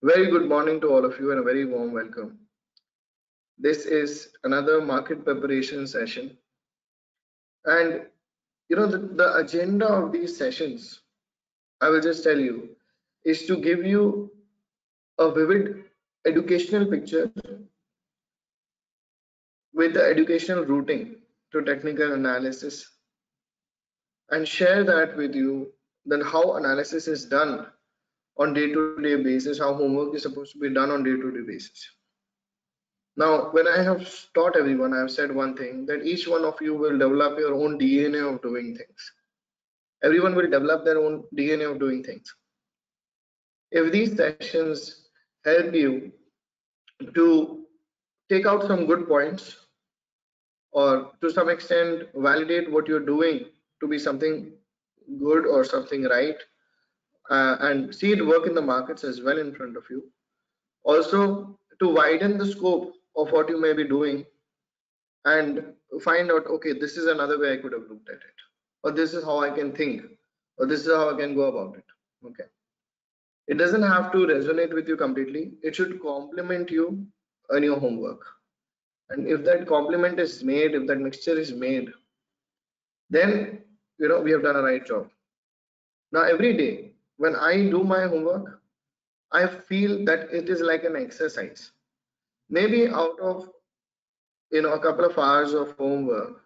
Very good morning to all of you and a very warm welcome. This is another market preparation session. And the agenda of these sessions, I will just tell you, is to give you a vivid educational picture with the educational routing to technical analysis and share that with you then how analysis is done on day-to-day basis, how homework is supposed to be done on day-to-day basis. Now, when I have taught everyone, I have said one thing that each one of you will develop your own DNA of doing things. Everyone will develop their own DNA of doing things. If these sessions help you to take out some good points or to some extent validate what you're doing to be something good or something right, and see it work in the markets as well in front of you. Also, to widen the scope of what you may be doing and find out, okay, this is another way I could have looked at it, or this is how I can think, or this is how I can go about it. Okay, it doesn't have to resonate with you completely. It should complement you in your homework. And if that complement is made, if that mixture is made, then we have done a right job. Now every day when I do my homework, I feel that it is like an exercise. Maybe out of a couple of hours of homework,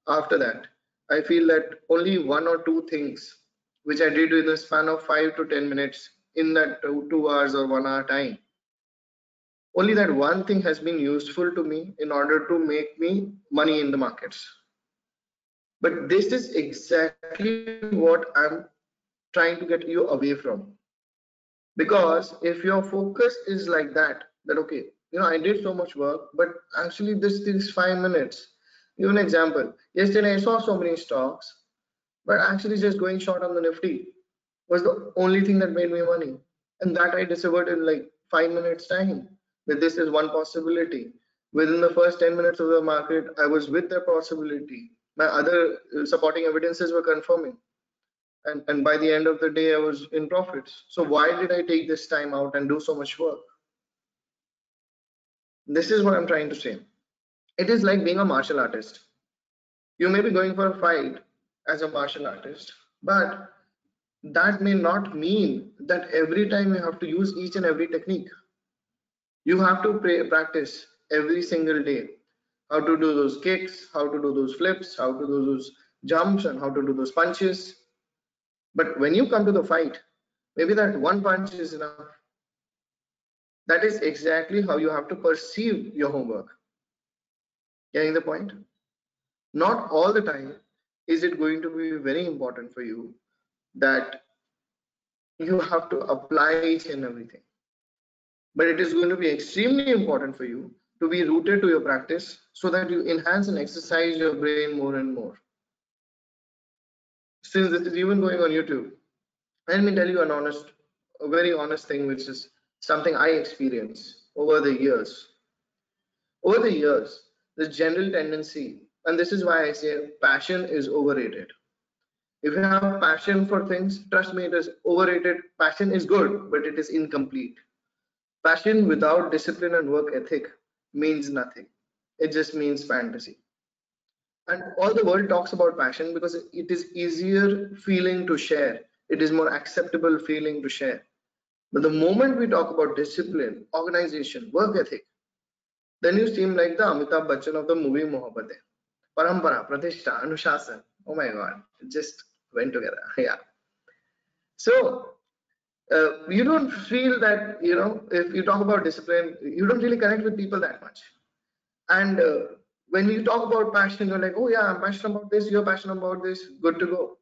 after that, I feel that only one or two things which I did in the span of 5 to 10 minutes in that 2 hours or 1 hour time, only that one thing has been useful to me in order to make me money in the markets. But this is exactly what I'm trying to get you away from. Because if your focus is like that okay, I did so much work, but actually this is 5 minutes. Give an example. Yesterday I saw so many stocks, but actually just going short on the Nifty was the only thing that made me money. And that I discovered in like 5 minutes time that this is one possibility. Within the first 10 minutes of the market, I was with the possibility. My other supporting evidences were confirming. And by the end of the day, I was in profits. So why did I take this time out and do so much work? This is what I'm trying to say. It is like being a martial artist. You may be going for a fight as a martial artist, but that may not mean that every time you have to use each and every technique. You have to practice every single day how to do those kicks, how to do those flips, how to do those jumps, and how to do those punches. But when you come to the fight, maybe that one punch is enough. That is exactly how you have to perceive your homework. Getting the point? Not all the time is it going to be very important for you that you have to apply each and everything. But it is going to be extremely important for you to be rooted to your practice so that you enhance and exercise your brain more and more. Since this is even going on YouTube, let me tell you a very honest thing, which is something I experienced over the years. Over the years, the general tendency, and this is why I say passion is overrated. If you have passion for things, trust me, it is overrated. Passion is good, but it is incomplete. Passion without discipline and work ethic means nothing. It just means fantasy. And all the world talks about passion because it is easier feeling to share. It is more acceptable feeling to share. But the moment we talk about discipline, organization, work ethic, then you seem like the Amitabh Bachchan of the movie Mohabbat Hai. Parampara, Pratishtha, Anushasan. Oh my God, it just went together. Yeah. So you don't feel that, if you talk about discipline, you don't really connect with people that much. And when you talk about passion, you're like, oh yeah, I'm passionate about this, you're passionate about this, good to go.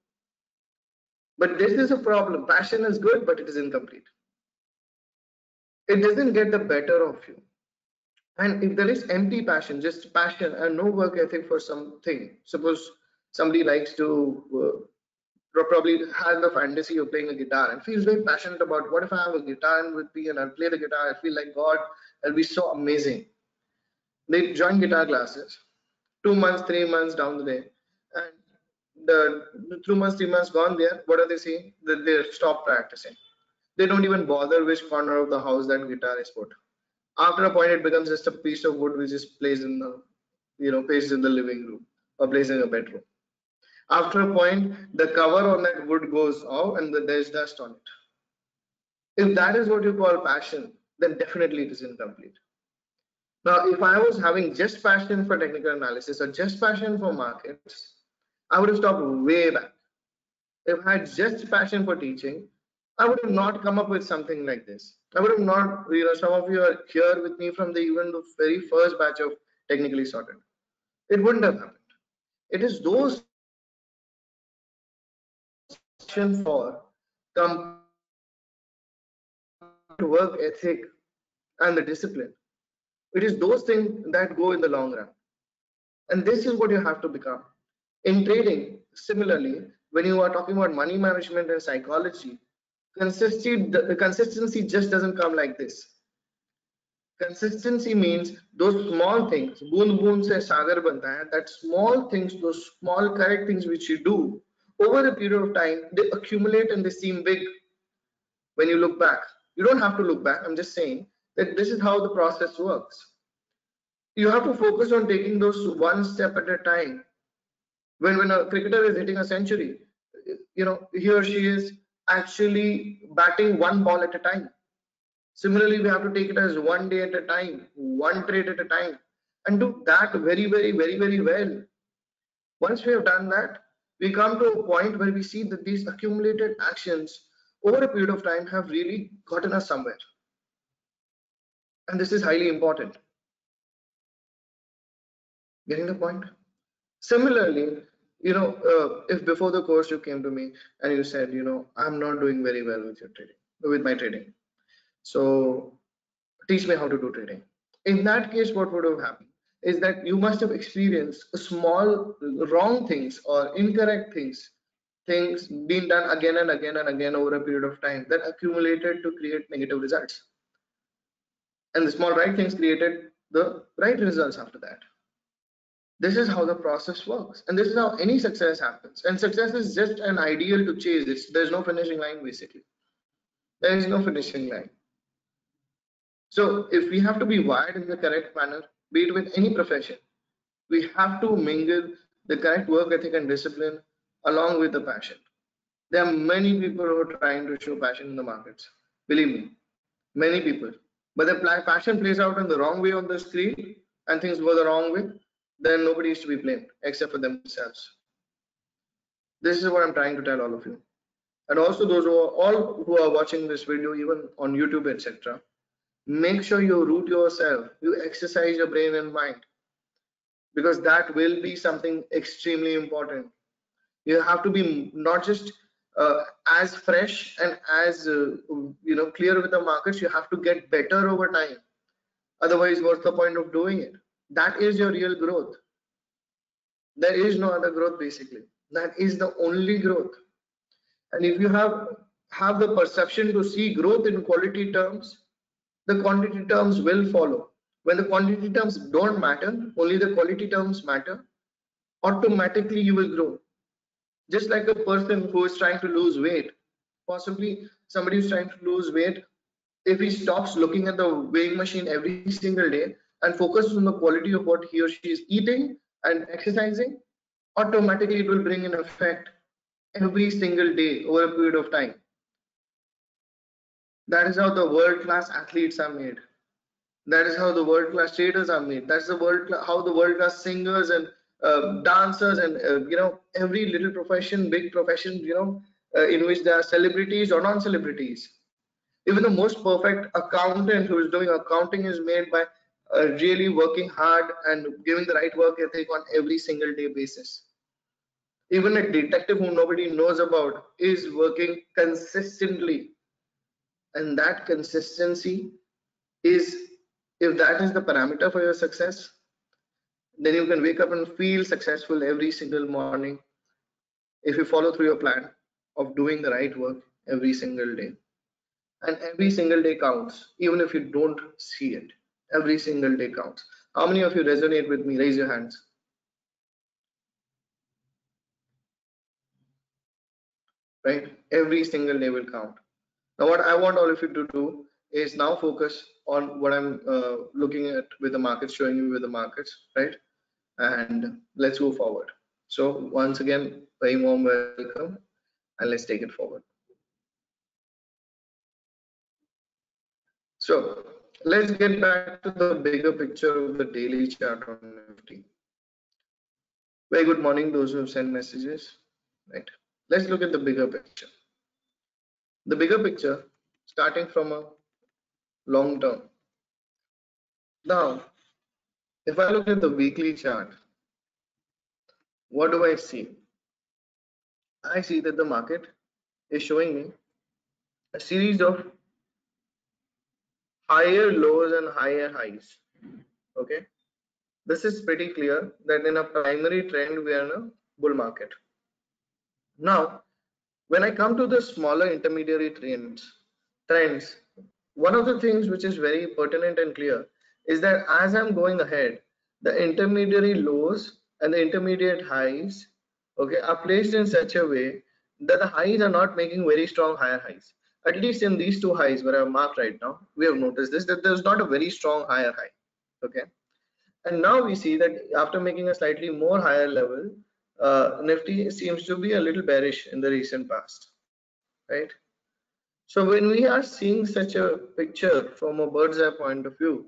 But this is a problem. Passion is good, but it is incomplete. It doesn't get the better of you. And if there is empty passion, just passion and no work ethic for something, suppose somebody likes to probably has the fantasy of playing a guitar and feels very passionate about what if I have a guitar with me and I'll play the guitar, I feel like God, it'll be so amazing. They join guitar classes, 2 months, 3 months down the day, and the 2 months, 3 months gone there, what are they saying? That they stop practicing. They don't even bother which corner of the house that guitar is put. After a point, it becomes just a piece of wood which is placed in the, placed in the living room or placed in a bedroom. After a point, the cover on that wood goes off and there's dust on it. If that is what you call passion, then definitely it is incomplete. Now, if I was having just passion for technical analysis or just passion for markets, I would have stopped way back. If I had just passion for teaching, I would have not come up with something like this. I would have not, some of you are here with me from even the very first batch of Technically Sorted. It wouldn't have happened. It is those passion for work ethic and the discipline. It is those things that go in the long run. And this is what you have to become. In trading, similarly, when you are talking about money management and psychology, the consistency just doesn't come like this. Consistency means those small things, boon boon se sagar banta hai, that small things, those small correct things which you do over a period of time, they accumulate and they seem big when you look back. You don't have to look back. I'm just saying that this is how the process works. You have to focus on taking those one step at a time. When a cricketer is hitting a century, he or she is actually batting one ball at a time. Similarly, we have to take it as one day at a time, one trade at a time, and do that very, very, very, very well. Once we have done that, we come to a point where we see that these accumulated actions over a period of time have really gotten us somewhere. And this is highly important. Getting the point? Similarly, if before the course you came to me and you said, I'm not doing very well with your trading, with my trading. So teach me how to do trading. In that case, what would have happened is that you must have experienced small wrong things or incorrect things being done again and again and again over a period of time that accumulated to create negative results. And the small right things created the right results after that. This is how the process works, and this is how any success happens. And success is just an ideal to chase. There's no finishing line, basically. There is no finishing line. So if we have to be wired in the correct manner, be it with any profession, we have to mingle the correct work ethic and discipline along with the passion. There are many people who are trying to show passion in the markets. Believe me, many people. But the passion plays out in the wrong way on the screen and things go the wrong way, then nobody is to be blamed except for themselves. This is what I'm trying to tell all of you. And also those who are watching this video, even on YouTube, etc. Make sure you root yourself, you exercise your brain and mind, because that will be something extremely important. You have to be not just as fresh and as clear with the markets. You have to get better over time. Otherwise, what's the point of doing it? That is your real growth. There is no other growth, basically. That is the only growth. And if you have the perception to see growth in quality terms, the quantity terms will follow. When the quantity terms don't matter, only the quality terms matter, automatically you will grow. Just like a person who is trying to lose weight, possibly somebody who's trying to lose weight, if he stops looking at the weighing machine every single day and focuses on the quality of what he or she is eating and exercising, automatically it will bring in effect every single day over a period of time. That is how the world-class athletes are made. That is how the world-class traders are made. That's how the world-class singers and dancers and every little profession, big profession, in which there are celebrities or non-celebrities. Even the most perfect accountant who is doing accounting is made by really working hard and giving the right work ethic on every single day basis. Even a detective who nobody knows about is working consistently, and that consistency is, if that is the parameter for your success, then you can wake up and feel successful every single morning if you follow through your plan of doing the right work every single day. And every single day counts, even if you don't see it. Every single day counts. How many of you resonate with me? Raise your hands. Right? Every single day will count. Now, what I want all of you to do is now focus on what I'm looking at with the markets, showing you with the markets, right? And let's move forward. So once again, very warm welcome, and let's take it forward. So let's get back to the bigger picture of the daily chart on Nifty. Very good morning, those who have sent messages, right? Let's look at the bigger picture. The bigger picture, starting from a long term. Now, if I look at the weekly chart, what do I see? I see that the market is showing me a series of higher lows and higher highs. Okay, this is pretty clear that in a primary trend we are in a bull market. Now, when I come to the smaller intermediary trends, one of the things which is very pertinent and clear is that as I'm going ahead, the intermediary lows and the intermediate highs, okay, are placed in such a way that the highs are not making very strong higher highs. At least in these two highs where I've marked right now, we have noticed this, that there's not a very strong higher high. Okay. And now we see that after making a slightly more higher level, Nifty seems to be a little bearish in the recent past, right? So when we are seeing such a picture from a bird's eye point of view,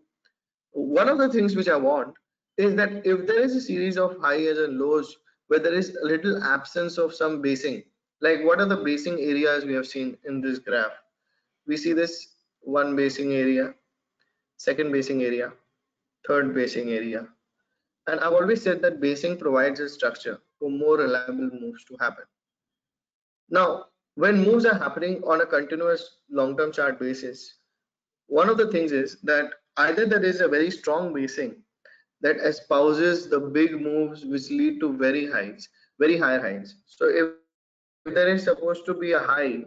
one of the things which I want is that if there is a series of highs and lows where there is a little absence of some basing, like what are the basing areas we have seen in this graph? We see this one basing area, second basing area, third basing area. And I've always said that basing provides a structure for more reliable moves to happen. Now, when moves are happening on a continuous long-term chart basis, one of the things is that either there is a very strong basing that espouses the big moves which lead to very higher highs. So if there is supposed to be a high,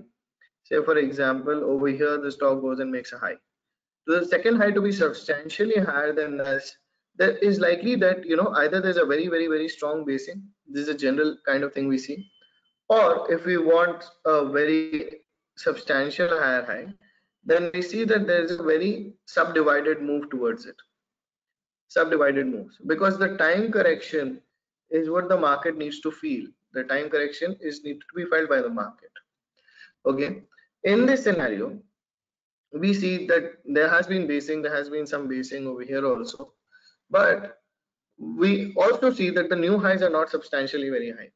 say for example, over here the stock goes and makes a high. So the second high to be substantially higher than this, there is likely that either there's a very strong basing. This is a general kind of thing we see, or if we want a very substantial higher high, then we see that there is a very subdivided move towards it. Subdivided moves, because the time correction is what the market needs to feel. The time correction is need to be felt by the market. Okay. In this scenario, we see that there has been basing, there has been some basing over here also, but we also see that the new highs are not substantially very high.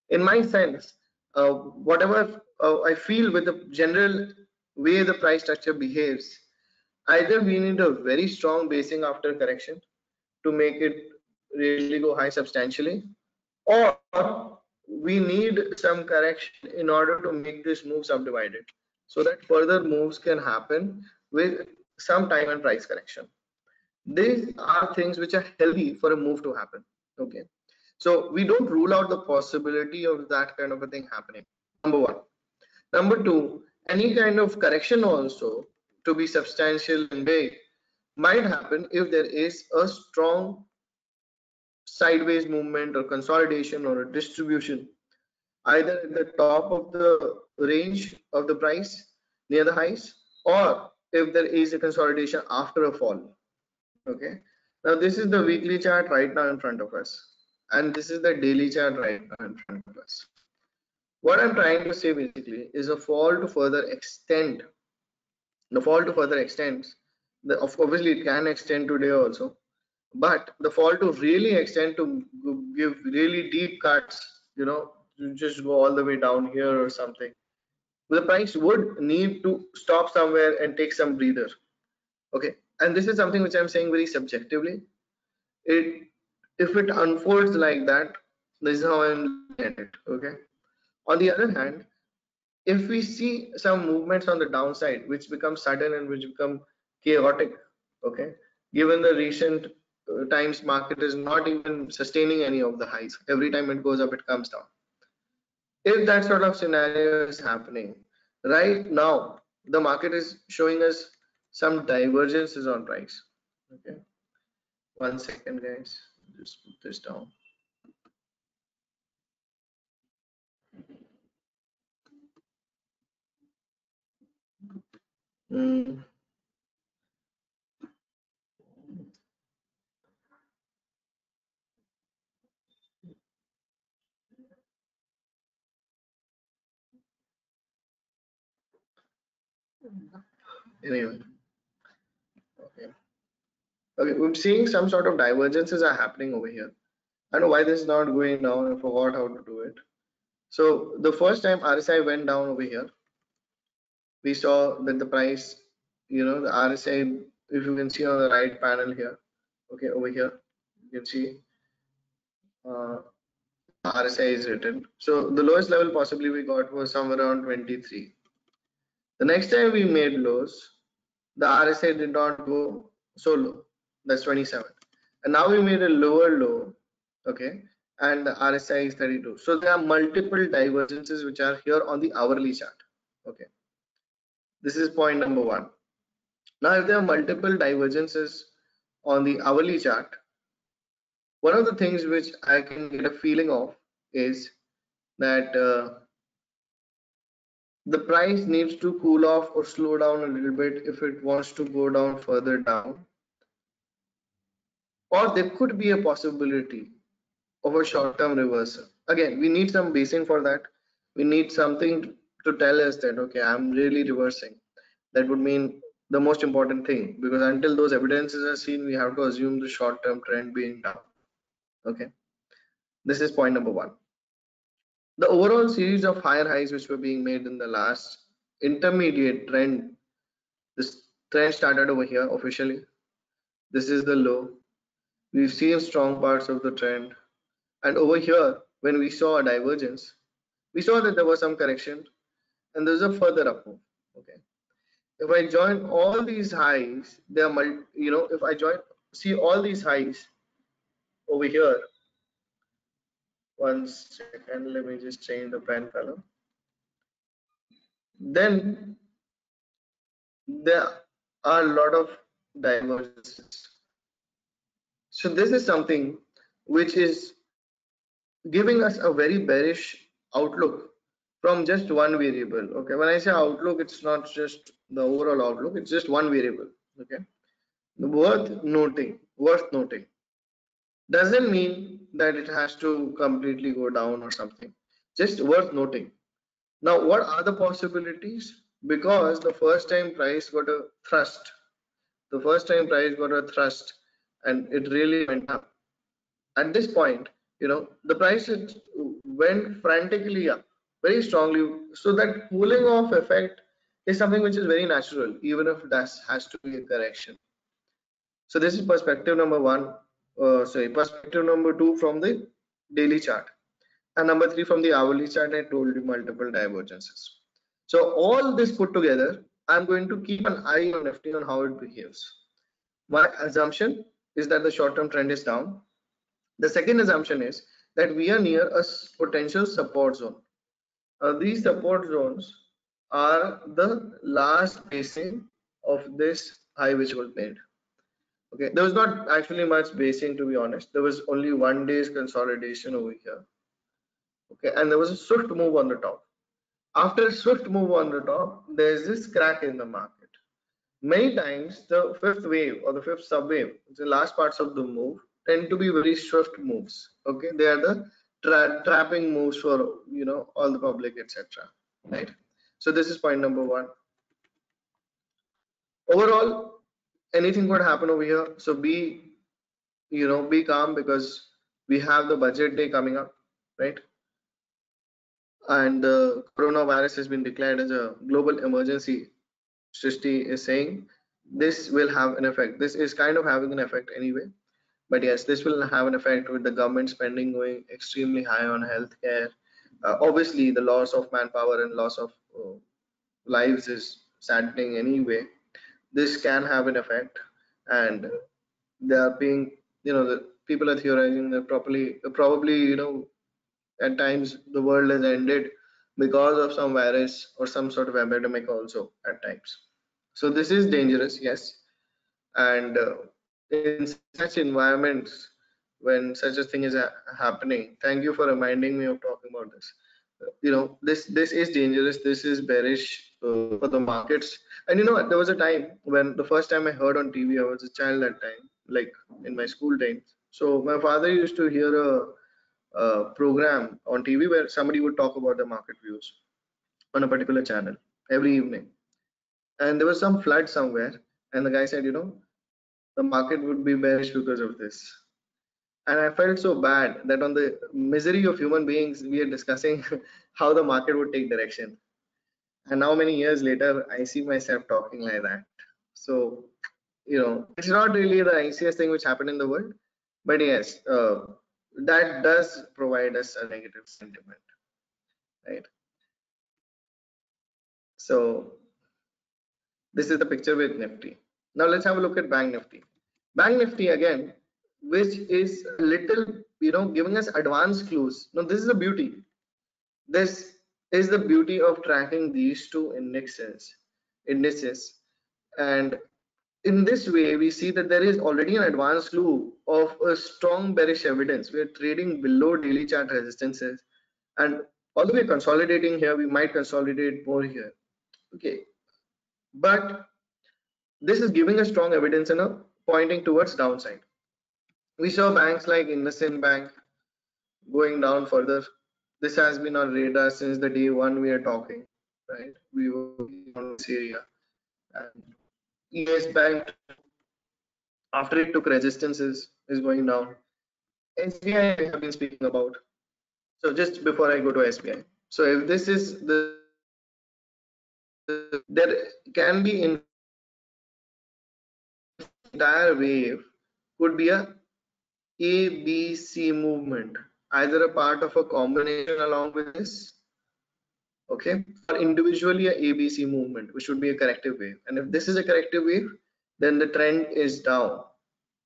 In my sense, whatever I feel with the general way the price structure behaves, either we need a very strong basing after correction to make it really go high substantially, or we need some correction in order to make this move subdivided so that further moves can happen with some time and price correction. These are things which are healthy for a move to happen. Okay, so we don't rule out the possibility of that kind of a thing happening. Number one. Number two, any kind of correction also to be substantial and big might happen if there is a strong sideways movement or consolidation or a distribution either at the top of the range of the price near the highs, or if there is a consolidation after a fall. Okay, now this is the weekly chart right now in front of us, and this is the daily chart right now in front of us. What I'm trying to say basically is a fall to further extend. The fall to further extends. Obviously it can extend today also, but the fall to really extend to give really deep cuts, to just go all the way down here or something, the price would need to stop somewhere and take some breather. Okay, and this is something which I'm saying very subjectively. It If it unfolds like that, this is how I'm looking at it. Okay, on the other hand, if we see some movements on the downside which become sudden and which become chaotic, okay, given the recent times market is not even sustaining any of the highs, every time it goes up it comes down. If that sort of scenario is happening right now, the market is showing us some divergences on price. Okay, 1 second guys, just put this down. Mm. Anyway, okay. Okay, we're seeing some sort of divergences are happening over here. I don't know why this is not going down. I forgot how to do it. So the first time RSI went down over here, we saw that the price, the RSI, if you can see on the right panel here, okay, over here, you can see uh, RSI is written. So the lowest level possibly we got was somewhere around 23. The next time we made lows, the RSI did not go so low. That's 27. And now we made a lower low, okay, and the RSI is 32. So there are multiple divergences which are here on the hourly chart. Okay, this is point number one. Now, if there are multiple divergences on the hourly chart, one of the things which I can get a feeling of is that the price needs to cool off or slow down a little bit if it wants to go down further down, or there could be a possibility of a short-term reversal. Again, we need some basing for that. We need something to tell us that okay, I'm really reversing. That would mean the most important thing, because until those evidences are seen, we have to assume the short-term trend being down. Okay, this is point number one. The overall series of higher highs which were being made in the last intermediate trend, this trend started over here officially. This is the low. We've seen strong parts of the trend, and over here, when we saw a divergence, we saw that there was some correction and there's a further up move. Okay, if I join all these highs, they are if I join, see all these highs over here. One second, let me just change the pen color. Then there are a lot of divergences. So this is something which is giving us a very bearish outlook from just one variable. Okay, when I say outlook, it's not just the overall outlook, it's just one variable. Okay, worth noting doesn't mean that it has to completely go down or something, just worth noting. Now what are the possibilities? Because the first time price got a thrust, and it really went up. At this point, the price went frantically up very strongly. So that cooling off effect is something which is very natural, even if that has to be a correction. So this is perspective number one. Perspective number two from the daily chart, and number three from the hourly chart. I told you multiple divergences. So all this put together, I'm going to keep an eye on Nifty on how it behaves. My assumption is that the short-term trend is down. The second assumption is that we are near a potential support zone. These support zones are the last basing of this high which was made. Okay, there was not actually much basing, to be honest. There was only 1 day's consolidation over here. Okay, and there was a swift move on the top. After a swift move on the top, there's this crack in the market. Many times, the fifth wave or the fifth subwave, the last parts of the move, tend to be very swift moves. Okay, they are the trapping moves for all the public, etc. Right. So this is point number one. Overall, anything could happen over here. So be calm, because we have the budget day coming up, right? And the coronavirus has been declared as a global emergency. Srishti is saying this will have an effect. This is kind of having an effect anyway. But yes, this will have an effect with the government spending going extremely high on healthcare. Obviously, the loss of manpower and loss of lives is saddening anyway. This can have an effect, and they are being, the people are theorizing that probably, at times the world has ended because of some virus or some sort of epidemic also at times. So this is dangerous, yes, and in such environments, when such a thing is happening, thank you for reminding me of talking about this. This is dangerous. This is bearish for the markets. And you know what? There was a time when the first time I heard on TV, I was a child that time, like in my school times. So my father used to hear a program on TV where somebody would talk about the market views on a particular channel every evening. And there was some flood somewhere, and the guy said, you know, the market would be bearish because of this. And I felt so bad that on the misery of human beings, we are discussing how the market would take direction. And now, many years later, I see myself talking like that. So, you know, it's not really the iciest thing which happened in the world, but yes, that does provide us a negative sentiment, right? So, this is the picture with Nifty. Now, let's have a look at Bank Nifty. Bank Nifty again, which is a little, you know, giving us advanced clues. Now, this is the beauty. This is the beauty of tracking these two indices, and in this way, we see that there is already an advanced clue of a strong bearish evidence. We are trading below daily chart resistances, and although we're consolidating here, we might consolidate more here. Okay, but this is giving us strong evidence and pointing towards downside. We saw banks like IndusInd Bank going down further. This has been on radar since the day one we are talking, right? We were on this area, and Yes Bank after it took resistances is going down. SBI we have been speaking about. So just before I go to SBI, so if this is there can be in entire wave could be a ABC movement, either a part of a combination along with this, okay, or individually a ABC movement, which would be a corrective wave. And if this is a corrective wave, then the trend is down,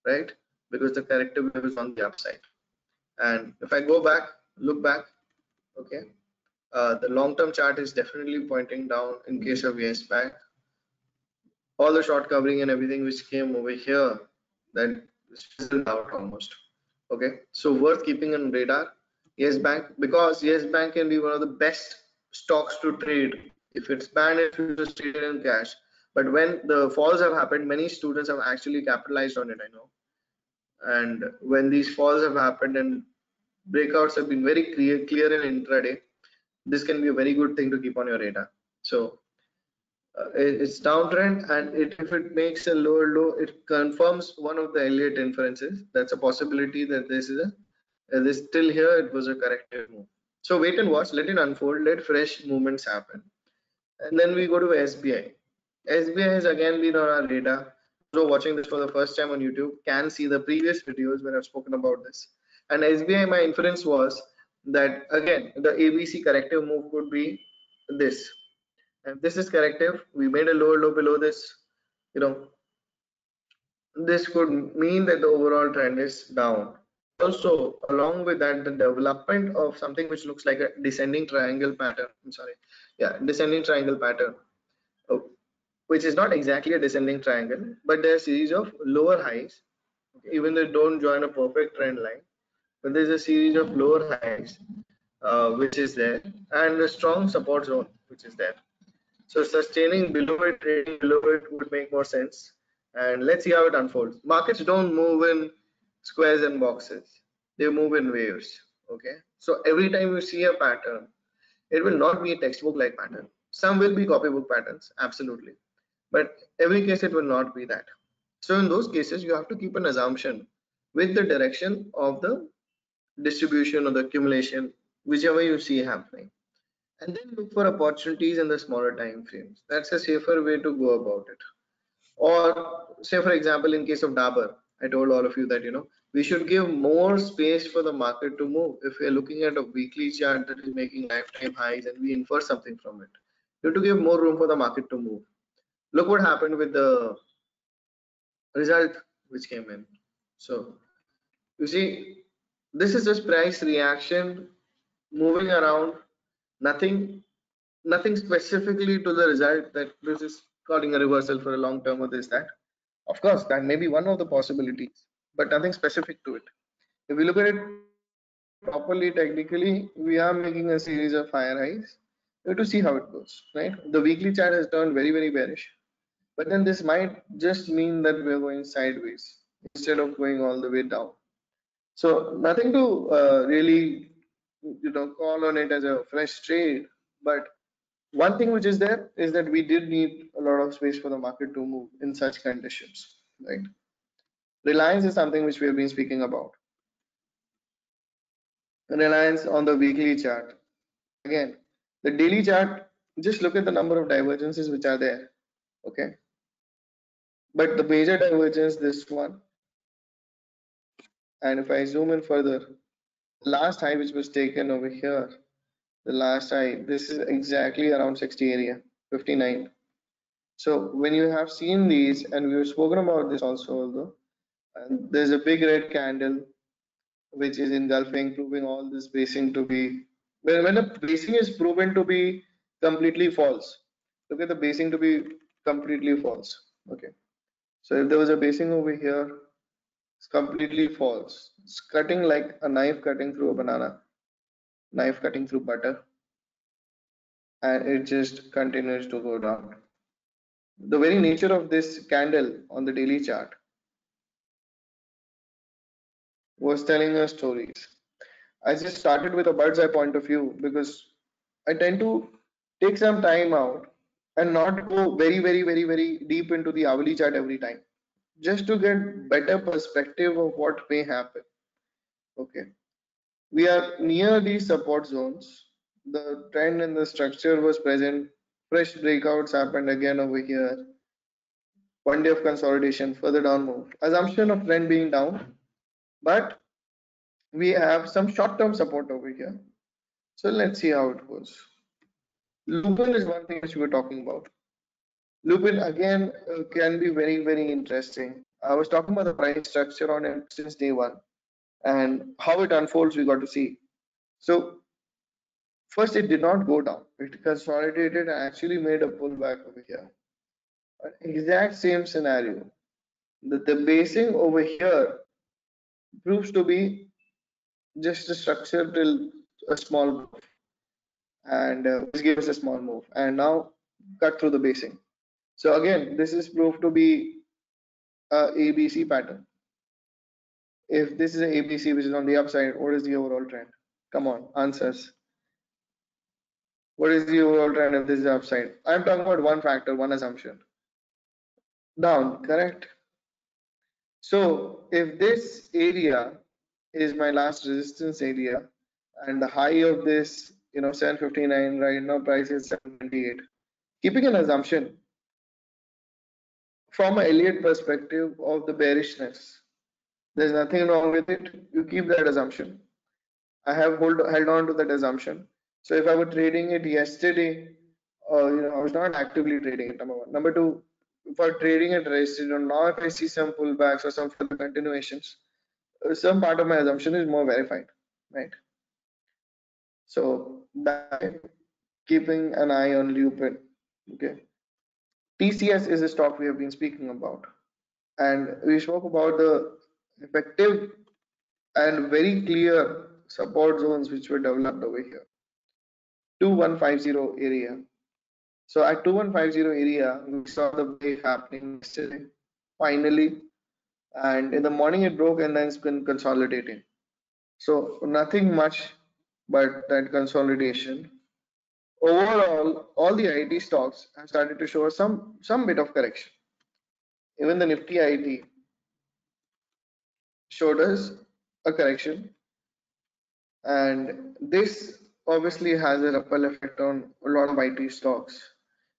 right? Because the corrective wave is on the upside. And if I go back, look back, okay, the long-term chart is definitely pointing down in case of Yes Bank. All the short covering and everything which came over here, that fizzled out almost. Okay, so worth keeping on radar. Yes Bank, because Yes Bank can be one of the best stocks to trade if it's banned, if you just trade it in cash. But when the falls have happened, many students have actually capitalized on it, I know. And when these falls have happened and breakouts have been very clear in intraday, this can be a very good thing to keep on your radar. So it's downtrend, and if it makes a lower low, it confirms one of the Elliott inferences. That's a possibility that this is this still here. It was a corrective move. So wait and watch. Let it unfold. Let fresh movements happen, and then we go to SBI. SBI has again been on our radar. So watching this for the first time on YouTube can see the previous videos where I've spoken about this. And SBI, my inference was that again the ABC corrective move could be this. And this is corrective. We made a lower low below this. You know, this could mean that the overall trend is down. Also, along with that, the development of something which looks like a descending triangle pattern. I'm sorry, yeah, descending triangle pattern, uh, which is not exactly a descending triangle, but there are a series of lower highs, even though they don't join a perfect trend line. But there's a series of lower highs, which is there, and a strong support zone, which is there. So sustaining below it, trading below it would make more sense. And let's see how it unfolds. Markets don't move in squares and boxes. They move in waves. Okay. So every time you see a pattern, it will not be a textbook like pattern. Some will be copybook patterns, absolutely. But every case it will not be that. So in those cases, you have to keep an assumption with the direction of the distribution or the accumulation, whichever you see happening, and then look for opportunities in the smaller time frames. That's a safer way to go about it. Or say for example, in case of Dabur, I told all of you that we should give more space for the market to move. If we are looking at a weekly chart that is making lifetime highs and we infer something from it, you have to give more room for the market to move. Look what happened with the result which came in. So you see, this is just price reaction moving around, nothing specifically to the result that this is calling a reversal for a long term or this that. Of course, that may be one of the possibilities, but nothing specific to it. If we look at it properly, technically, we are making a series of higher highs. We have to see how it goes, right? The weekly chart has turned very, very bearish. But then this might just mean that we're going sideways instead of going all the way down. So nothing to really, call on it as a fresh trade. But one thing which is there is that we did need a lot of space for the market to move in such conditions, right? Reliance is something which we have been speaking about. Reliance on the weekly chart. Again, the daily chart, just look at the number of divergences which are there. Okay. But the major divergence, this one, and if I zoom in further, the last high which was taken over here, the last high, this is exactly around 60 area, 59. So when you have seen these, and we've spoken about this also, although, and there's a big red candle which is engulfing, proving all this basing to be, when a basing is proven to be completely false, look at the basing to be completely false. Okay, so if there was a basing over here, it's completely false. It's cutting like a knife cutting through a banana, knife cutting through butter, and it just continues to go down. The very nature of this candle on the daily chart was telling us stories. I just started with a bird's eye point of view because I tend to take some time out and not go very deep into the hourly chart every time, just to get better perspective of what may happen. Okay, we are near these support zones. The trend and the structure was present. Fresh breakouts happened again over here. One day of consolidation, further down move. Assumption of trend being down, but we have some short-term support over here. So let's see how it goes. Lupin is one thing which we were talking about. Lupin again can be very interesting. I was talking about the price structure on it since day one and how it unfolds. We got to see. So first, it did not go down. It consolidated and actually made a pullback over here. An exact same scenario. The basing over here proves to be just a structure till a small move, and which gives a small move, and now cut through the basing. So again, this is proved to be a ABC pattern. If this is a ABC which is on the upside, what is the overall trend? Come on, answers. What is the overall trend if this is upside? I'm talking about one factor, one assumption. Down, correct? So if this area is my last resistance area and the high of this, 759, right now price is 728. Keeping an assumption from an Elliott perspective of the bearishness, there's nothing wrong with it. You keep that assumption. I have held on to that assumption. So if I were trading it yesterday, I was not actively trading it. Number one. Number two, if I'm trading it yesterday, now if I see some pullbacks or some further continuations, some part of my assumption is more verified, right? So that keeping an eye on Lupin. Okay. TCS is a stock we have been speaking about, and we spoke about the effective and very clear support zones which were developed over here. 2150 area. So at 2150 area, we saw the break happening yesterday, finally, and in the morning it broke and then it's been consolidating. So nothing much but that consolidation. Overall, all the IT stocks have started to show some bit of correction. Even the Nifty IT showed us a correction, and this obviously has a ripple effect on a lot of IT stocks.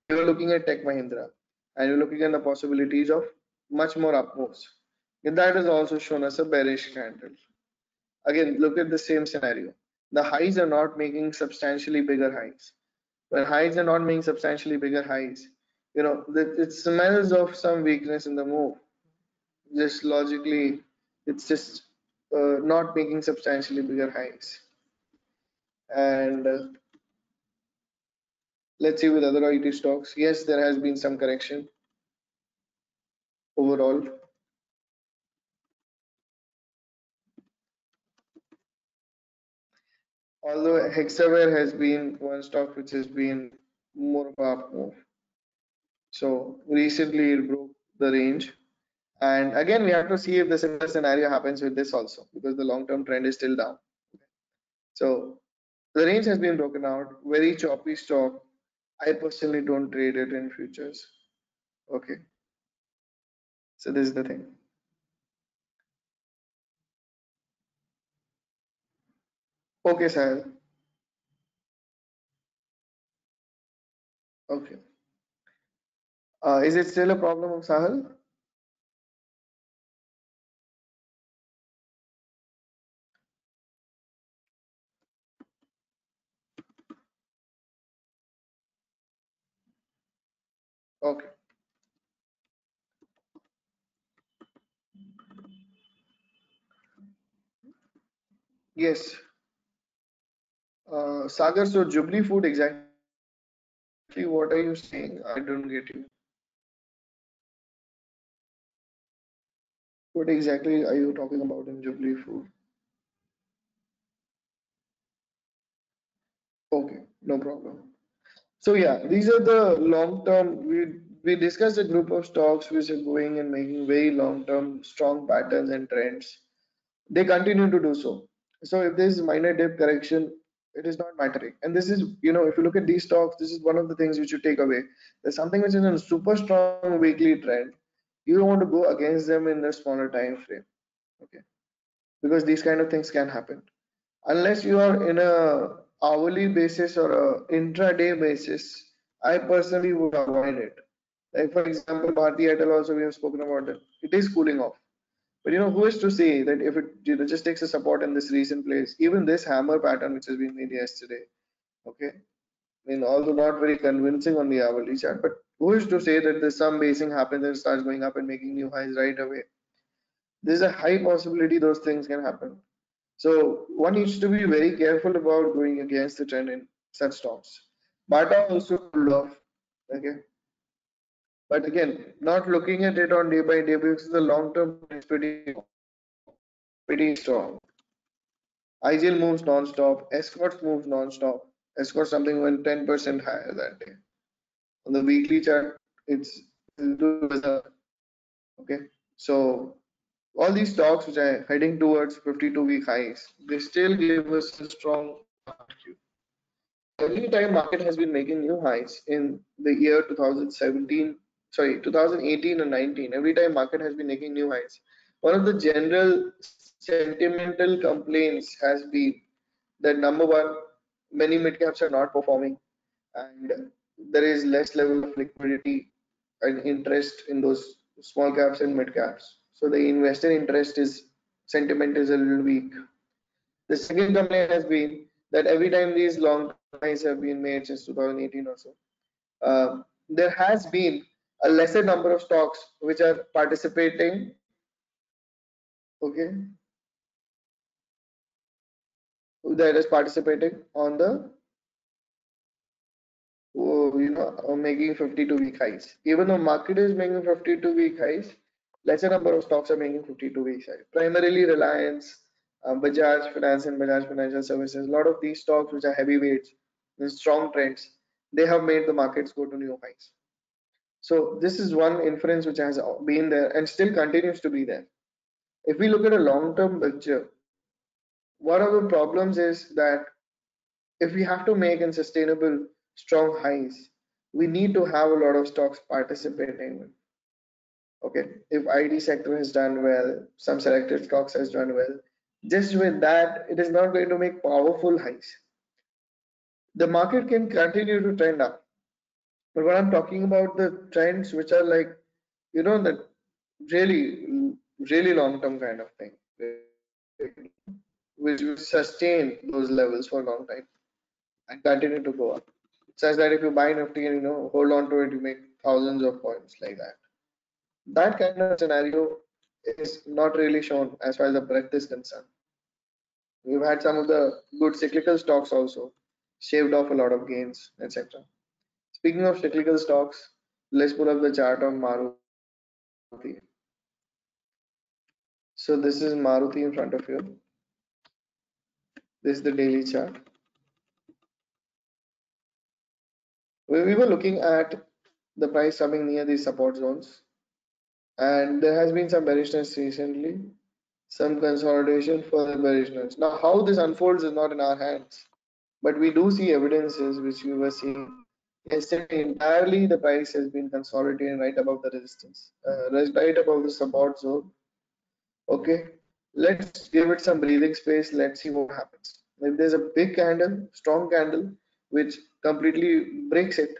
You're looking at Tech Mahindra, and you're looking at the possibilities of much more up moves. And that has also shown us a bearish candle. Again, look at the same scenario. The highs are not making substantially bigger highs. When highs are not making substantially bigger highs, it smells of some weakness in the move. Just logically, it's just not making substantially bigger highs. And let's see with other IT stocks. Yes, there has been some correction overall. Although Hexaware has been one stock which has been more of a up move. So recently it broke the range. And again, we have to see if the similar scenario happens with this also, because the long-term trend is still down. So the range has been broken out, very choppy stock. I personally don't trade it in futures. Okay, so this is the thing. Okay, Sahil. Okay. Is it still a problem of Sahil? Okay. Yes. Sagar, so Jubilee Food, exactly what are you saying? I don't get you. What exactly are you talking about in Jubilee Food? Okay, no problem. So yeah, these are the long term. We discussed a group of stocks which are going and making very long term strong patterns and trends. They continue to do so. So if there is minor dip correction, it is not mattering. And this is, if you look at these stocks, this is one of the things which you take away. There's something which is in a super strong weekly trend. You don't want to go against them in a smaller time frame. Okay, because these kind of things can happen unless you are in a hourly basis or a intraday basis. I personally would avoid it. Like for example, Bharti Airtel also we have spoken about it. It is cooling off. But who is to say that if it just takes a support in this recent place, even this hammer pattern which has been made yesterday, okay? I mean, although not very convincing on the hourly chart, but who is to say that there's some basing happens and starts going up and making new highs right away? There's a high possibility those things can happen. So one needs to be very careful about going against the trend in such stocks. Bata also cooled off, okay? But again, not looking at it on day by day because the long term is pretty strong. IGL moves non-stop. Escorts moves non-stop. Escorts something went 10% higher that day. On the weekly chart, it's doing berserk. Okay. So all these stocks which are heading towards 52-week highs, they still give us a strong RQ. Every time market has been making new highs in the year 2017, sorry, 2018 and 19. Every time market has been making new highs. One of the general sentimental complaints has been that number one, many mid caps are not performing, and there is less level of liquidity and interest in those small caps and mid caps. So the investor interest is sentiment is a little weak. The second complaint has been that every time these long highs have been made since 2018 or so, there has been a lesser number of stocks which are participating. Okay, that is participating on the making 52-week highs. Even though market is making 52-week highs, lesser number of stocks are making 52-week highs. Primarily Reliance, Bajaj Finance and Bajaj Financial Services. A lot of these stocks which are heavyweights, with strong trends, they have made the markets go to new highs. So this is one inference which has been there and still continues to be there. If we look at a long-term picture, one of the problems is that if we have to make and sustainable strong highs, we need to have a lot of stocks participating. Okay, if IT sector has done well, some selected stocks has done well, just with that, it is not going to make powerful highs. The market can continue to trend up, but what I'm talking about the trends which are like, that really, really long-term kind of thing, which will sustain those levels for a long time and continue to go up. Such that if you buy Nifty and hold on to it, you make thousands of points like that. That kind of scenario is not really shown as far as the breadth is concerned. We've had some of the good cyclical stocks also shaved off a lot of gains, etc. Speaking of cyclical stocks, let's pull up the chart of Maruti. So this is Maruti in front of you. This is the daily chart. We were looking at the price coming near these support zones, and there has been some bearishness recently, some consolidation, further bearishness. Now, how this unfolds is not in our hands, but we do see evidences which we were seeing yesterday. Entirely, the price has been consolidating right above the resistance, right above the support zone. Okay, let's give it some breathing space. Let's see what happens. If there's a big candle, strong candle, which completely breaks it,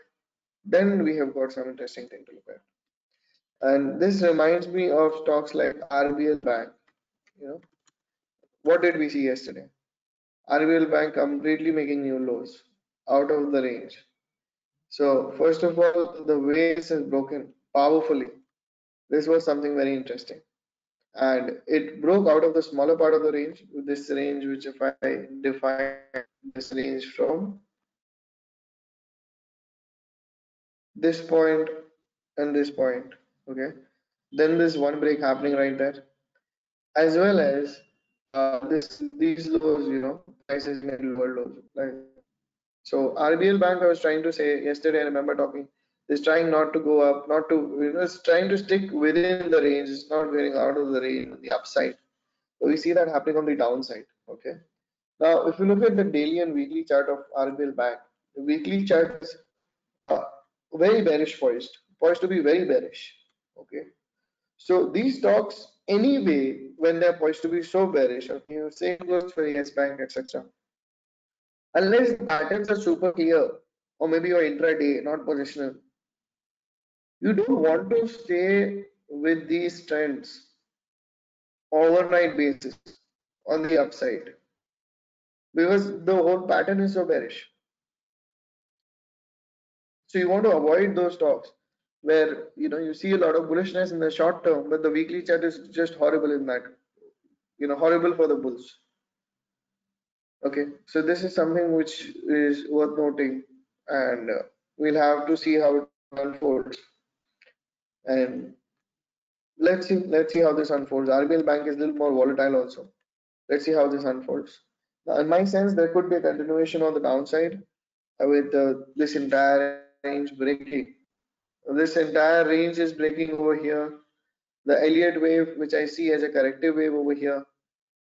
then we have got some interesting thing to look at. And this reminds me of stocks like RBL Bank. You know, what did we see yesterday? RBL Bank completely making new lows out of the range. So first of all, the way this is broken powerfully, this was something very interesting. And it broke out of the smaller part of the range, this range which if I define this range from this point and this point, okay, then there's one break happening right there, as well as this these lows, prices made lower lows. Like, so RBL Bank, I was trying to say yesterday, I remember talking, is trying not to go up, not to, it's trying to stick within the range, it's not going out of the range on the upside. So we see that happening on the downside. Okay. Now, if you look at the daily and weekly chart of RBL Bank, the weekly chart is uh, very bearish, poised to be very bearish. Okay. So these stocks, anyway, when they're poised to be so bearish, okay, same goes for Yes Bank, etc. Unless the patterns are super clear, or maybe your intraday, not positional, you don't want to stay with these trends overnight basis on the upside because the whole pattern is so bearish. So you want to avoid those stocks where you see a lot of bullishness in the short term, but the weekly chart is just horrible in that. Horrible for the bulls. Okay, so this is something which is worth noting, and we'll have to see how it unfolds. And let's see how this unfolds. RBL Bank is a little more volatile also. Let's see how this unfolds. Now, in my sense, there could be a continuation on the downside with this entire range breaking. This entire range is breaking over here. The Elliott wave, which I see as a corrective wave over here,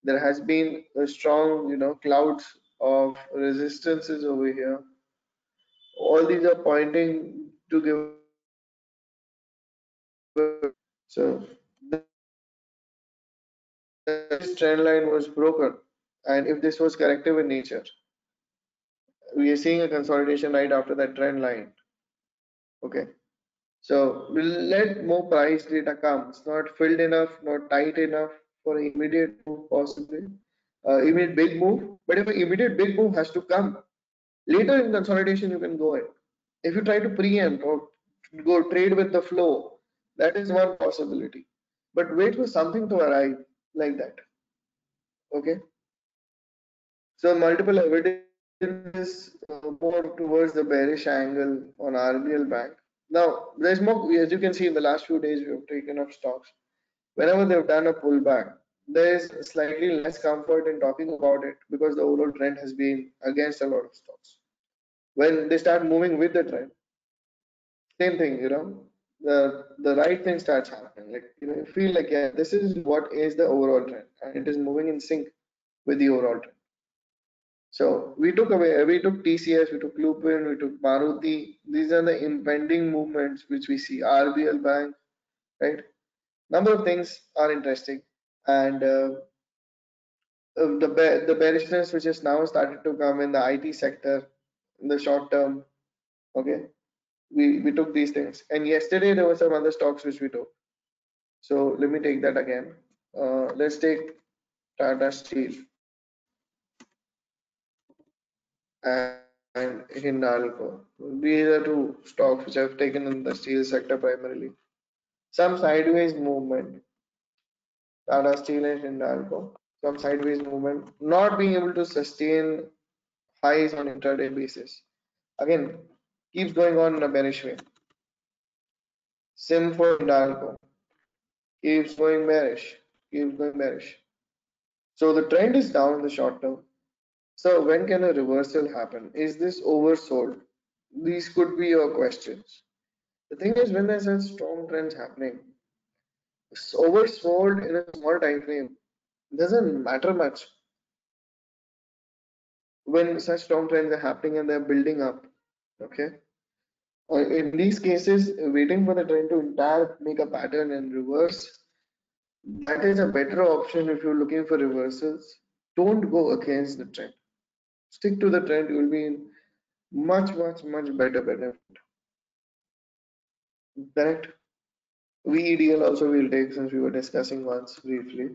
there has been a strong, clouds of resistances over here. All these are pointing to give. So this trend line was broken, and if this was corrective in nature, we are seeing a consolidation right after that trend line. Okay. So we'll let more price data come. It's not filled enough, not tight enough for an immediate move, possibly. Immediate big move. But if an immediate big move has to come, later in consolidation, you can go in. If you try to preempt or go trade with the flow, that is one possibility. But wait for something to arrive like that. Okay. So multiple evidences more towards the bearish angle on RBL Bank. Now, there's more, as you can see in the last few days, we have taken up stocks. Whenever they've done a pullback, there is slightly less comfort in talking about it because the overall trend has been against a lot of stocks. When they start moving with the trend, same thing, the right thing starts happening. Like, you feel like, yeah, this is what is the overall trend, and it is moving in sync with the overall trend. So we took TCS, we took Lupin, we took Maruti. These are the impending movements which we see. RBL Bank, right? Number of things are interesting, and the bearishness which has now started to come in the IT sector in the short term. Okay, we took these things, and yesterday there were some other stocks which we took. So let me take that again. Let's take Tata Steel and Hindalco. These are two stocks which I've taken in the steel sector primarily. Some sideways movement, Tata Steel and Hindalco. Some sideways movement, not being able to sustain highs on intraday basis. Again, keeps going on in a bearish way. Same for Hindalco, keeps going bearish, keeps going bearish. So the trend is down in the short term. So when can a reversal happen? Is this oversold? These could be your questions. The thing is, when there's such strong trends happening, oversold in a small time frame doesn't matter much when such strong trends are happening and they're building up. Okay. In these cases, waiting for the trend to entire make a pattern and reverse, that is a better option if you're looking for reversals. Don't go against the trend. Stick to the trend, you will be in much better benefit. Correct? VEDL also we'll take since we were discussing once briefly.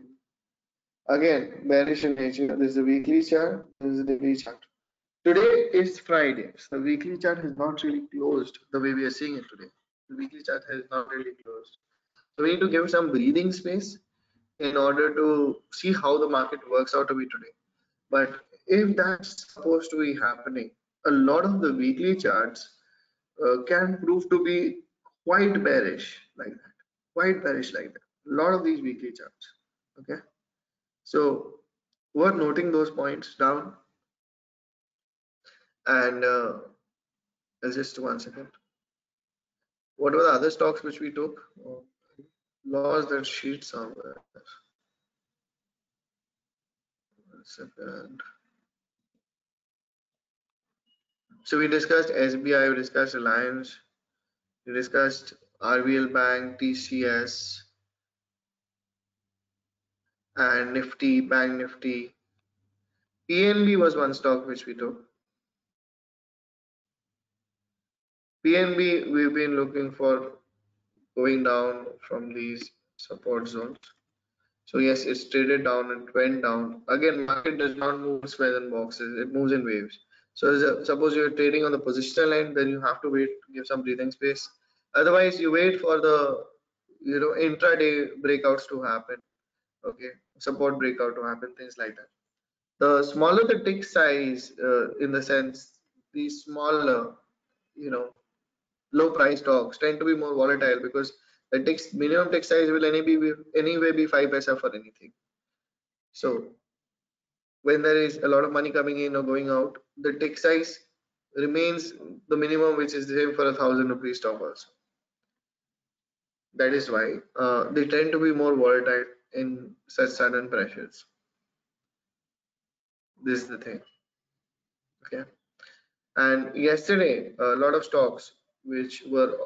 Again, bearish in nature. This is the weekly chart, this is the daily chart. Today is Friday, so the weekly chart has not really closed the way we are seeing it today. The weekly chart has not really closed. So we need to give some breathing space in order to see how the market works out to be today. But if that's supposed to be happening, a lot of the weekly charts can prove to be quite bearish like that. Quite bearish like that. A lot of these weekly charts. Okay. So worth noting those points down. And just 1 second. What were the other stocks which we took? Oh, lost that sheet somewhere. 1 second. So we discussed SBI, we discussed Reliance, we discussed RBL Bank, TCS, and Nifty, Bank Nifty. PNB was one stock which we took. PNB, we've been looking for going down from these support zones. So yes, it's traded down and went down. Again, market does not move in squares and boxes; it moves in waves. So suppose you're trading on the positional end, then you have to wait, give some breathing space. Otherwise, you wait for the intraday breakouts to happen. Okay, support breakout to happen, things like that. The smaller the tick size, in the sense, these smaller, you know, low price stocks tend to be more volatile because the minimum tick size will anyway be 5 paisa for anything. So when there is a lot of money coming in or going out, the tick size remains the minimum, which is the same for 1,000 rupee stock also. That is why they tend to be more volatile in such sudden pressures. This is the thing. Okay. And yesterday, a lot of stocks which were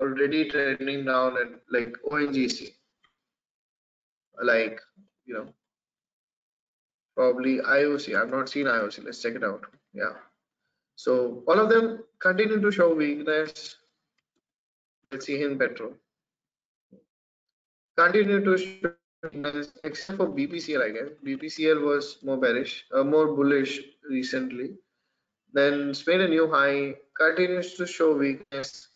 already trending down, and like ONGC, like probably IOC. I've not seen IOC. Let's check it out. Yeah. So all of them continue to show weakness. Let's see in Petro. Continue to show weakness except for BPCL, I guess. BPCL was more bearish, more bullish recently. Then it's made a new high, continues to show weakness.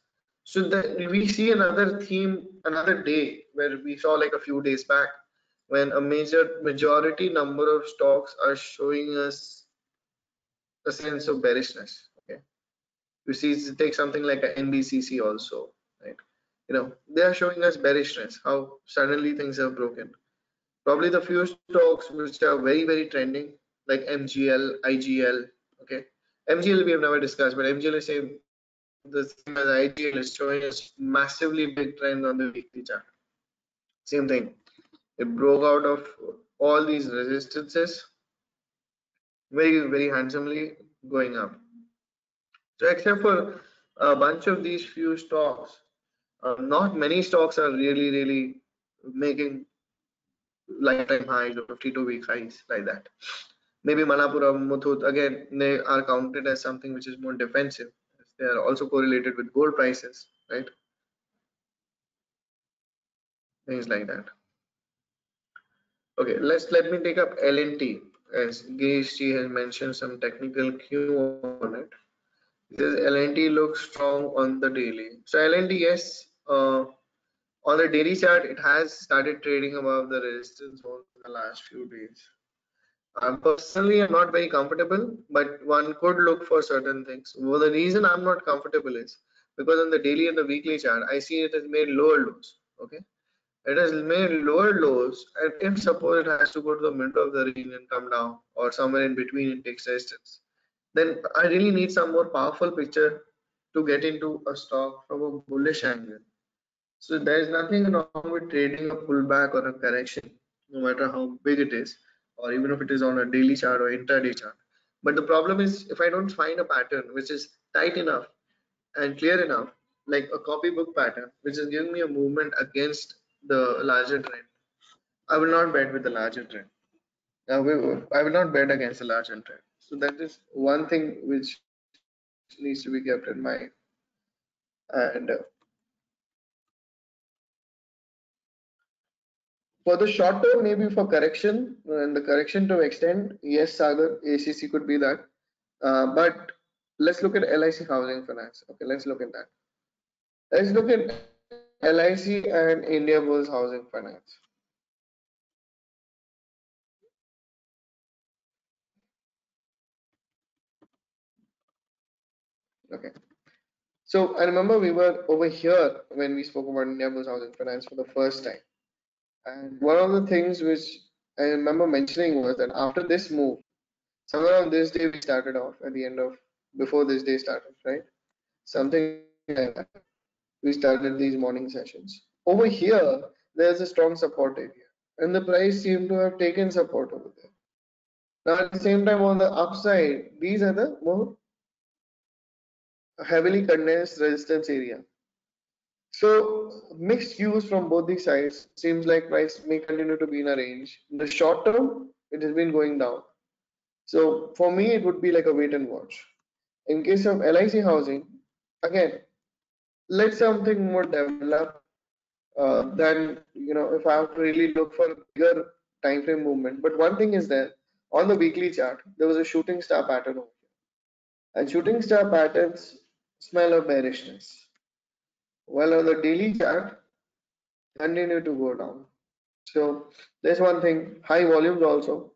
So that we see another theme, another day where we saw like a few days back when a majority number of stocks are showing us a sense of bearishness. Okay, you see, take something like a NBCC also, right? They are showing us bearishness, how suddenly things have broken. Probably the few stocks which are very trending, like MGL, IGL. Okay, MGL we have never discussed, but MGL is same the same as IGL, is showing us massively big trend on the weekly chart. Same thing, it broke out of all these resistances very handsomely, going up. So except for a bunch of these few stocks, not many stocks are really making lifetime highs or 52-week highs like that. Maybe Manappuram, Muthoot, again, they are counted as something which is more defensive. They are also correlated with gold prices, right? Things like that. Okay, let me take up L&T, as Girish Ji has mentioned some technical cue on it. This L&T looks strong on the daily. So L&T, yes, on the daily chart, it has started trading above the resistance zone in the last few days. Personally, I'm not very comfortable, but one could look for certain things. Well, the reason I'm not comfortable is because on the daily and the weekly chart, I see it has made lower lows. Okay, it has made lower lows, and if suppose it has to go to the middle of the range and come down, or somewhere in between and takes resistance, then I really need some more powerful picture to get into a stock from a bullish angle. So there is nothing wrong with trading a pullback or a correction, no matter how big it is, or even if it is on a daily chart or intraday chart. But the problem is if I don't find a pattern which is tight enough and clear enough, like a copybook pattern, which is giving me a movement against the larger trend, I will not bet with the larger trend. I will not bet against the larger trend. So that is one thing which needs to be kept in mind. And for the short term, maybe for correction and the correction to extend, yes, Sagar, ACC could be that. But let's look at LIC Housing Finance. Okay, let's look at that. Let's look at LIC and India Bulls Housing Finance. Okay. So I remember we were over here when we spoke about India Bulls Housing Finance for the first time. And one of the things which I remember mentioning was that after this move, somewhere on this day we started off at the end of before this day started, right? Something like that. We started these morning sessions. Over here, there's a strong support area, and the price seemed to have taken support over there. Now, at the same time, on the upside, these are the more heavily condensed resistance area. So, mixed cues from both the sides. Seems like price may continue to be in a range. In the short term, it has been going down. So, for me, it would be like a wait and watch. In case of LIC housing, again, let something more develop then if I have to really look for a bigger time frame movement. But one thing is that on the weekly chart, there was a shooting star pattern over here. And shooting star patterns smell of bearishness. While on the daily chart, continue to go down. So there's one thing, high volumes also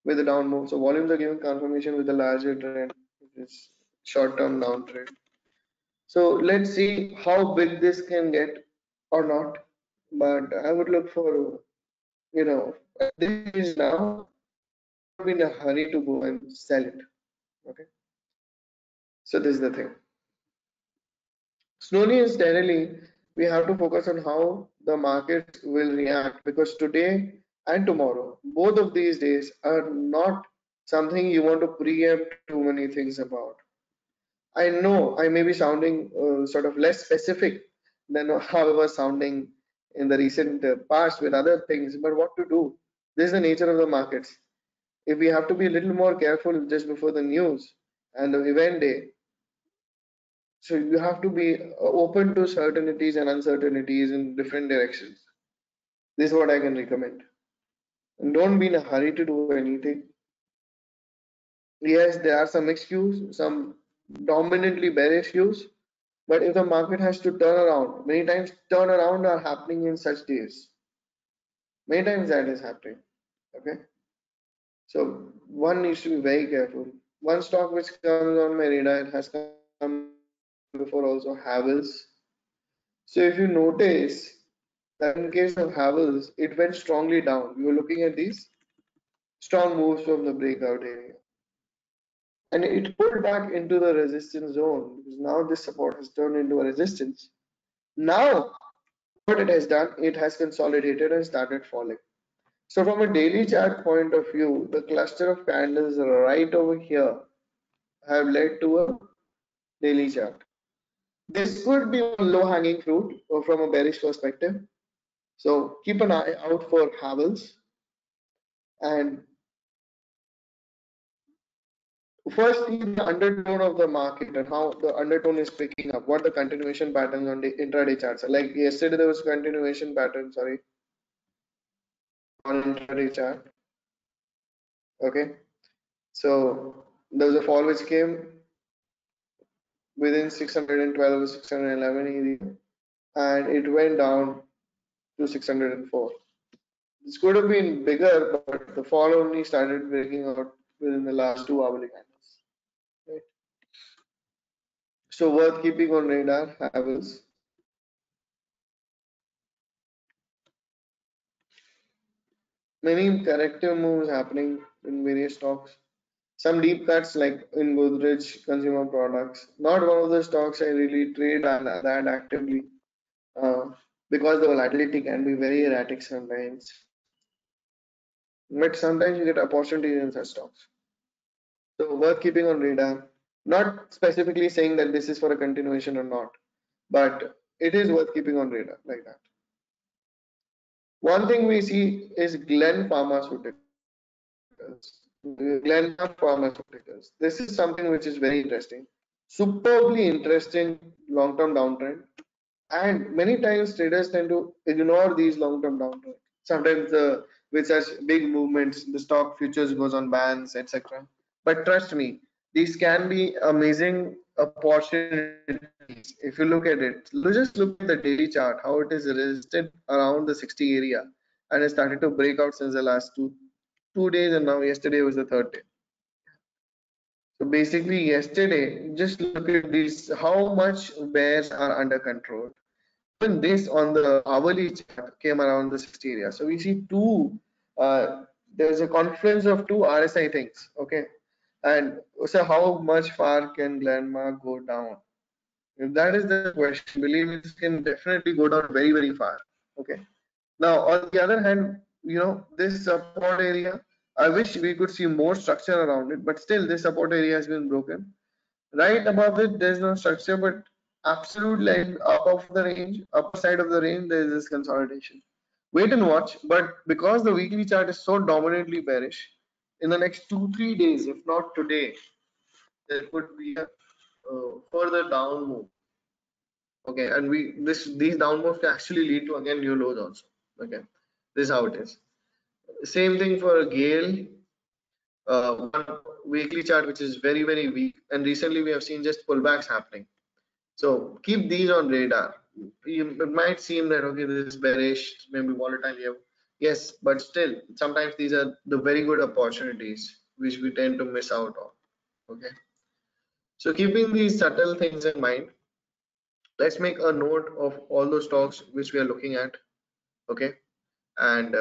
with the down move. So volumes are giving confirmation with the larger trend, which is short-term downtrend. So let's see how big this can get or not. But I would look for at this now, I would not be in a hurry to go and sell it. Okay, so this is the thing. Slowly and steadily, we have to focus on how the market will react because today and tomorrow, both of these days are not something you want to preempt too many things about. I know I may be sounding sort of less specific than how I was sounding in the recent past with other things, but what to do? This is the nature of the markets. If we have to be a little more careful just before the news and the event day, so you have to be open to certainties and uncertainties in different directions. This is what I can recommend. And don't be in a hurry to do anything. Yes, there are some mixed views, some dominantly bearish views, but if the market has to turn around, many times turnaround are happening in such days. Many times that is happening. Okay. So one needs to be very careful. One stock which comes on my radar, it has come before also, Havells. So if you notice that in case of Havells, it went strongly down. We were looking at these strong moves from the breakout area. And it pulled back into the resistance zone because now this support has turned into a resistance. Now, what it has done, it has consolidated and started falling. So from a daily chart point of view, the cluster of candles right over here have led to a daily chart. This could be a low hanging fruit from a bearish perspective. So keep an eye out for Havells. And firstly, the undertone of the market and how the undertone is picking up, what the continuation patterns on the intraday charts are. Like yesterday, there was continuation pattern, sorry, on intraday chart. Okay. So there was a fall which came within 612 or 611 area and it went down to 604. This could have been bigger, but the fall only started breaking out within the last 2 hourly candles. Right? So worth keeping on radar, Havells. Many corrective moves happening in various stocks. Some deep cuts like in Godrej Consumer Products. Not one of the stocks I really trade that actively because the volatility can be very erratic sometimes. But sometimes you get opportunities in such stocks. So worth keeping on radar. Not specifically saying that this is for a continuation or not, but it is worth keeping on radar like that. One thing we see is Glen Pharmaceuticals. Glenmark Pharmaceuticals. This is something which is very interesting. Superbly interesting long-term downtrend. And many times traders tend to ignore these long-term downtrends. Sometimes with such big movements, the stock futures goes on bans, etc. But trust me, these can be amazing opportunities if you look at it. Just look at the daily chart, how it is resisted around the 60 area and has started to break out since the last two days, and now yesterday was the third day. So basically, yesterday, just look at this, how much bears are under control. Even this on the hourly chart came around the 60 area. So we see there's a confluence of two RSI things. Okay. And so how much far can Glenmark go down? If that is the question, believe it can definitely go down very, very far. Okay. Now, on the other hand, this support area, I wish we could see more structure around it, but still this support area has been broken. Right above it, there's no structure, but absolute line up of the range, upper side of the range, there is this consolidation. Wait and watch, but because the weekly chart is so dominantly bearish, in the next 2-3 days, if not today, there could be a further down move. Okay, and these down moves can actually lead to again new lows also. Okay, this is how it is. Same thing for Gale, one weekly chart which is very, very weak, and recently we have seen just pullbacks happening. So keep these on radar. It might seem that okay, this is bearish, maybe volatile here. Yes, but still, sometimes these are the very good opportunities which we tend to miss out on. Okay. So keeping these subtle things in mind, let's make a note of all those stocks which we are looking at. Okay. And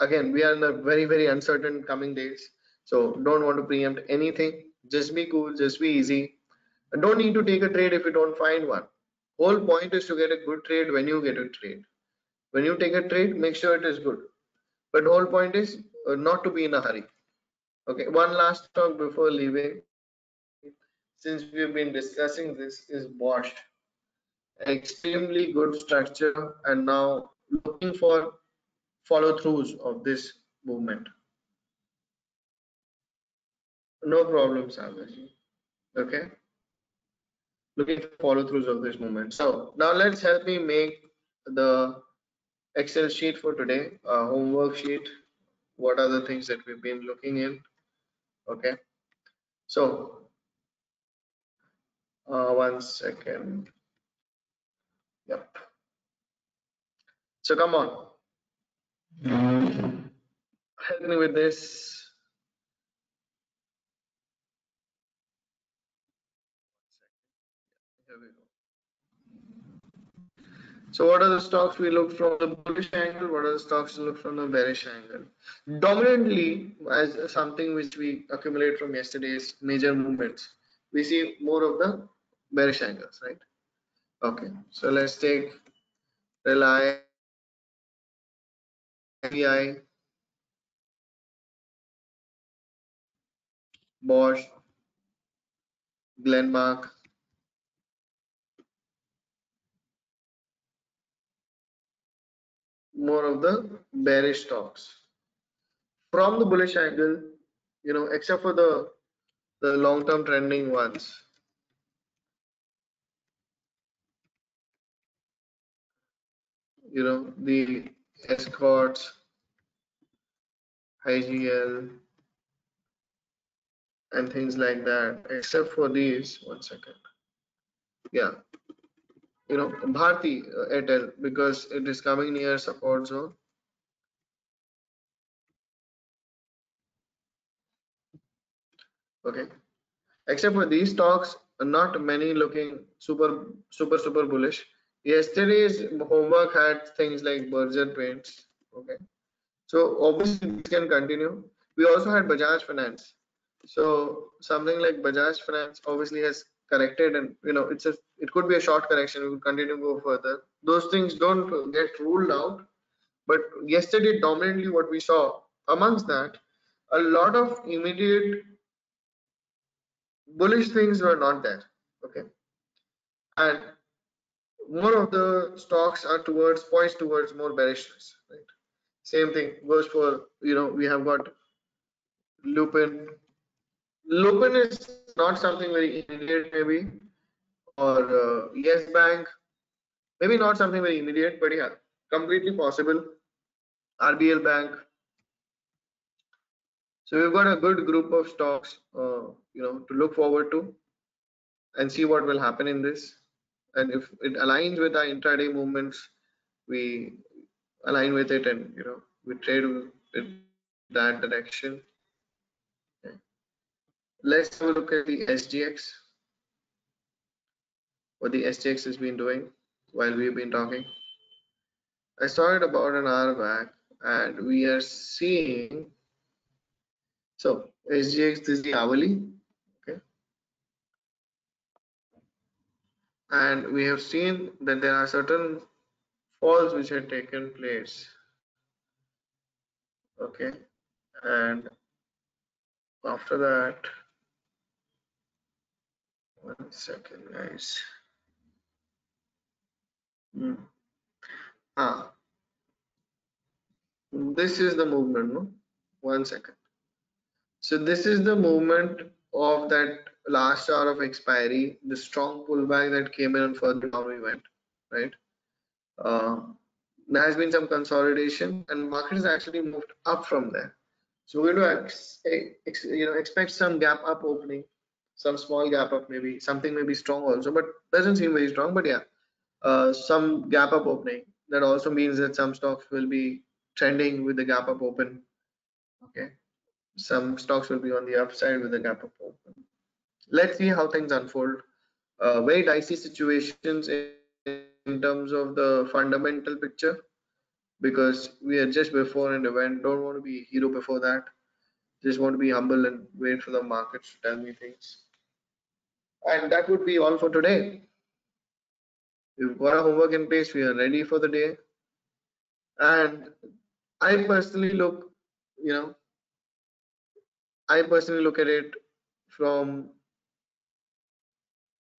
again, we are in a very, very uncertain coming days. So don't want to preempt anything. Just be cool, just be easy. And don't need to take a trade if you don't find one. Whole point is to get a good trade when you get a trade. When you take a trade, make sure it is good. But whole point is not to be in a hurry. Okay, one last talk before leaving. Since we have been discussing this, is Bosch. Extremely good structure, and now looking for follow-throughs of this movement. No problem, Savaji. Okay, looking for follow-throughs of this movement. So now let's help me make the Excel sheet for today, homework sheet. What are the things that we've been looking in? Okay, so 1 second. Yep. So come on, help me with this. Here we go. So what are the stocks we look from the bullish angle? What are the stocks we look from the bearish angle? Dominantly, as something which we accumulate from yesterday's major movements, we see more of the bearish angles, right? Okay, so let's take Reliance, SBI, Bosch, Glenmark. More of the bearish stocks. From the bullish angle, except for the long-term trending ones, the Escorts, IGL, and things like that. Except for these, 1 second. Yeah, Bharti Airtel, because it is coming near support zone. Okay. Except for these stocks, not many looking super bullish. Yesterday's homework had things like Berger Paints. Okay. So obviously this can continue. We also had Bajaj Finance. So something like Bajaj Finance obviously has corrected, and it could be a short correction. We will continue to go further. Those things don't get ruled out. But yesterday, dominantly, what we saw amongst that, a lot of immediate bullish things were not there. Okay, and more of the stocks are poised towards more bearishness. Right. Same thing goes for we have got Lupin. Lupin is not something very immediate, maybe, or Yes Bank, maybe not something very immediate, but yeah, completely possible. RBL Bank. So we've got a good group of stocks, to look forward to and see what will happen in this. And if it aligns with our intraday movements, we align with it, and we trade with that direction. Okay. Let's have a look at the SGX, what the SGX has been doing while we've been talking. I saw it about an hour back, and we are seeing, so SGX, this is the hourly, okay, and we have seen that there are certain falls which had taken place, okay, and after that, one second, guys. Hmm. Ah, this is the movement, no? One second. So this is the movement of that last hour of expiry, the strong pullback that came in and further down we went, right? Uh, there has been some consolidation, and market has actually moved up from there. So we're going to expect some gap up opening, some small gap up, maybe something may be strong also, but doesn't seem very strong. But yeah, some gap up opening. That also means that some stocks will be trending with the gap up open. Okay, some stocks will be on the upside with the gap up open. Let's see how things unfold. Very dicey situations in terms of the fundamental picture, because we are just before an event. Don't want to be a hero before that. Just want to be humble and wait for the markets to tell me things. And that would be all for today. We've got our homework in place. We are ready for the day. And I personally look, you know, I personally look at it from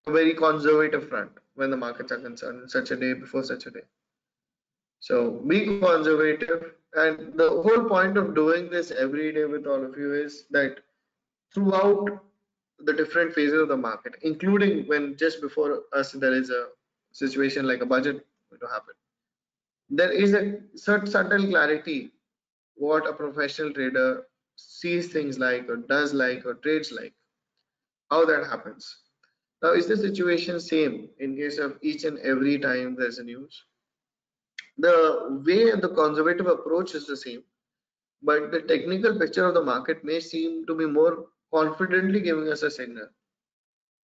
a very conservative front when the markets are concerned, such a day before such a day. So be conservative. And the whole point of doing this every day with all of you is that throughout the different phases of the market, including when just before us there is a situation like a budget going to happen, there is a subtle clarity what a professional trader sees things like, or does like, or trades like, how that happens. Now, is the situation same in case of each and every time there's a news? The way and the conservative approach is the same, but the technical picture of the market may seem to be more confidently giving us a signal.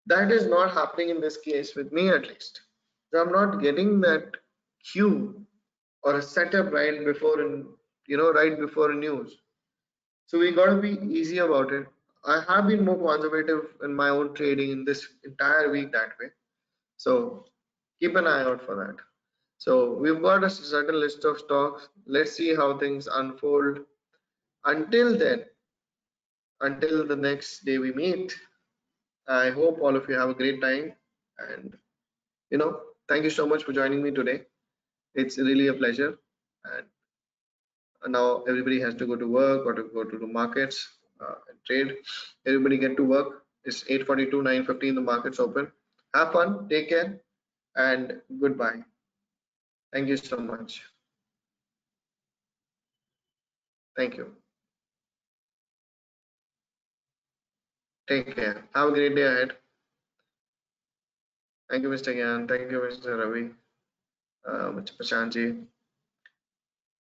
That is not happening in this case with me, at least. So I'm not getting that cue or a setup right before, right before a news. So we got to be easy about it. I have been more conservative in my own trading in this entire week that way. So keep an eye out for that. So we've got a certain list of stocks. Let's see how things unfold. Until then, until the next day we meet, I hope all of you have a great time. And thank you so much for joining me today. It's really a pleasure. And now everybody has to go to work or to go to the markets and trade. Everybody get to work. It's 8:42, 9:15. The markets open. Have fun. Take care. And goodbye. Thank you so much. Thank you. Take care. Have a great day ahead. Thank you, Mr. Gyan. Thank you, Mr. Ravi. Mr. Prashantji.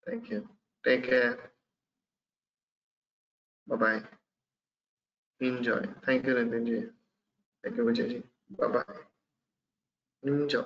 Thank you. Take care. Bye bye. Enjoy. Thank you, Ranjanji. Thank you, Vijayji. Bye bye. Enjoy.